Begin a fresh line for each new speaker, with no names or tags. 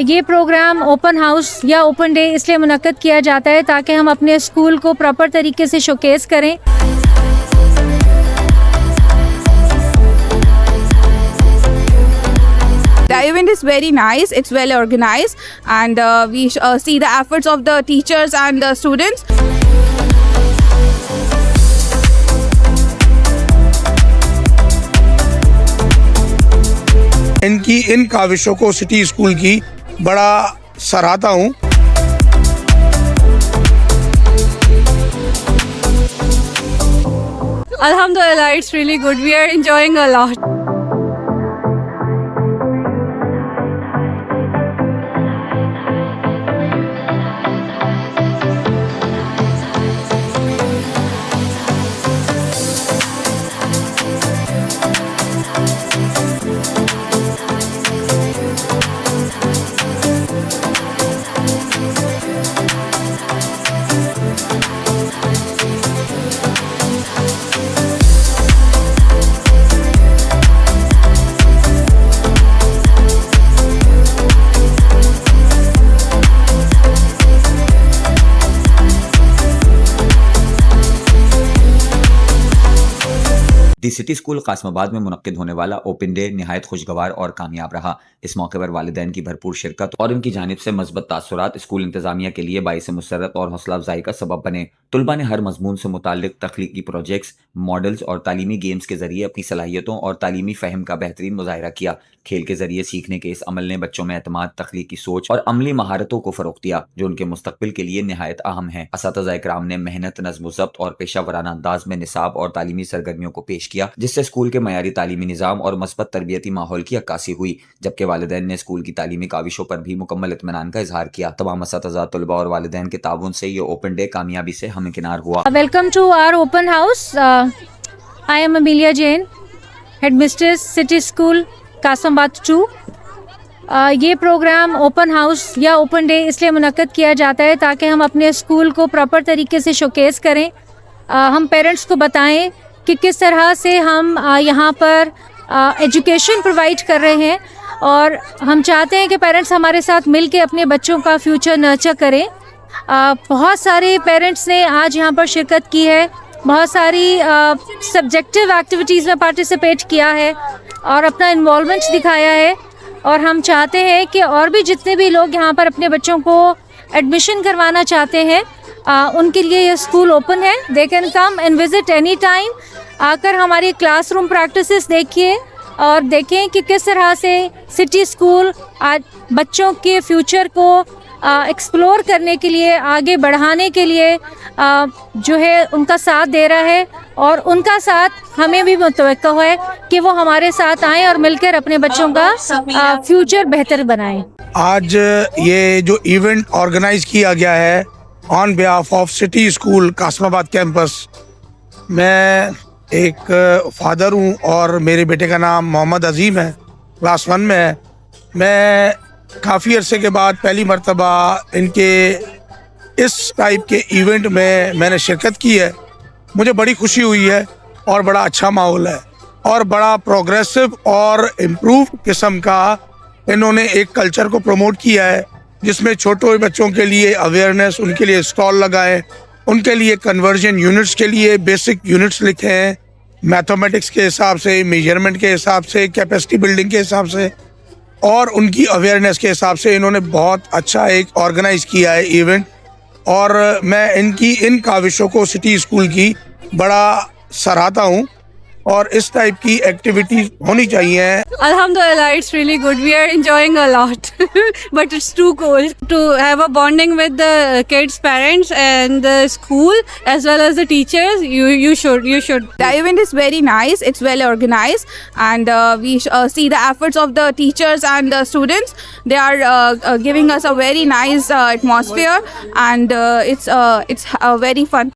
ये program open house या open day इसलिए मुनक्कद किया जाता है ताकि हम अपने स्कूल को प्रॉपर तरीके से शोकेस करें।
The event is very nice, it's well organized, and we see the efforts of the teachers and the students.
इनकी इन काविशों को सिटी स्कूल की बड़ा सराहता हूँ।
Alhamdulillah, it's really good. We are enjoying a lot.
The city school Qasimabad में मुनक्किद होने वाला open day निहायत खुशगवार और कामयाब रहा। इस मौके पर वालिदैन की भरपूर शिरकत और उनकी जानिब से मस्बत तासुरात स्कूल इंतजामिया के लिए बाइस मुसर्रत और हौसला अफजाई का सबब बने। तुलबा ने हर मजमून से मुताल्लिक तख्लीकी प्रोजेक्ट्स, मॉडल्स और तालीमी गेम्स के जरिए अपनी सलाहियतों और तालीमी फ़हम का बेहतरीन मुजाहिरा किया। खेल के जरिए सीखने के इस अमल ने बच्चों में एतमाद, तख्लीकी सोच और अमली महारतों को फ़रोग़ दिया जो उनके मुस्तक़बिल के लिए निहायत अहम है। असातिज़ा इकराम ने मेहनत, नज़्म व ज़ब्त और पेशा वराना अंदाज में निसाब और तालीमी सरगर्मियों को पेश किया, जिससे स्कूल के मयारी तालीमी निज़ाम और मस्बत तरबियती माहौल की अक्कासी हुई। जबकि वालिदैन ने स्कूल की तालीमी काविशों पर भी मुकम्मल इत्मीनान का इजहार किया। तमाम असातिज़ा, तुलबा और वालिदैन के ताउन से ये ओपन डे कामयाबी से हमकिनार हुआ।
Welcome to our open house. I am Amelia Jain, headmistress city school Qasimabad 2। ये प्रोग्राम ओपन हाउस या ओपन डे इसलिए मुनक्कद किया जाता है ताकि हम अपने स्कूल को प्रॉपर तरीके से शोकेस करें। हम पेरेंट्स को बताएं कि किस तरह से हम यहाँ पर एजुकेशन प्रोवाइड कर रहे हैं और हम चाहते हैं कि पेरेंट्स हमारे साथ मिल के अपने बच्चों का फ्यूचर नर्चर करें। बहुत सारे पेरेंट्स ने आज यहाँ पर शिरकत की है, बहुत सारी सब्जेक्टिव एक्टिविटीज़ में पार्टिसिपेट किया है और अपना इन्वॉल्वमेंट दिखाया है। और हम चाहते हैं कि और भी जितने भी लोग यहाँ पर अपने बच्चों को एडमिशन करवाना चाहते हैं उनके लिए ये स्कूल ओपन है। They can come and visit any time. आकर हमारी क्लासरूम प्रैक्टिसेस देखिए और देखें कि किस तरह से सिटी स्कूल आज बच्चों के फ्यूचर को एक्सप्लोर करने के लिए, आगे बढ़ाने के लिए जो है उनका साथ दे रहा है और उनका साथ हमें भी मुतवक्का है कि वो हमारे साथ आएँ और मिलकर अपने बच्चों का फ्यूचर बेहतर बनाएं।
आज ये जो इवेंट ऑर्गेनाइज किया गया है on behalf of city school Qasimabad campus, मैं एक फादर हूँ और मेरे बेटे का नाम मोहम्मद अजीम है, क्लास 1 में है। मैं काफ़ी अरसे के बाद पहली मर्तबा इनके इस टाइप के इवेंट में मैंने शिरकत की है। मुझे बड़ी खुशी हुई है और बड़ा अच्छा माहौल है और बड़ा प्रोग्रेसिव और इम्प्रूव किस्म का इन्होंने एक कल्चर को प्रमोट किया है, जिसमें छोटे बच्चों के लिए अवेयरनेस, उनके लिए स्टॉल लगाए, उनके लिए कन्वर्जन यूनिट्स के लिए बेसिक यूनिट्स लिखे हैं, मैथमेटिक्स के हिसाब से, मेजरमेंट के हिसाब से, कैपेसिटी बिल्डिंग के हिसाब से और उनकी अवेयरनेस के हिसाब से इन्होंने बहुत अच्छा एक ऑर्गेनाइज किया है इवेंट। और मैं इनकी इन काविशों को सिटी स्कूल की बड़ा सराहता हूँ और इस टाइप की एक्टिविटीज होनी चाहिए।
Alhamdulillah, it's really good. We are enjoying a lot, but it's too cold to have a bonding with the kids' parents and the school as well as the teachers. You should.
The event is very nice, it's well organized, and we see the efforts of the teachers and the students. They are giving us a very nice atmosphere, and it's very fun.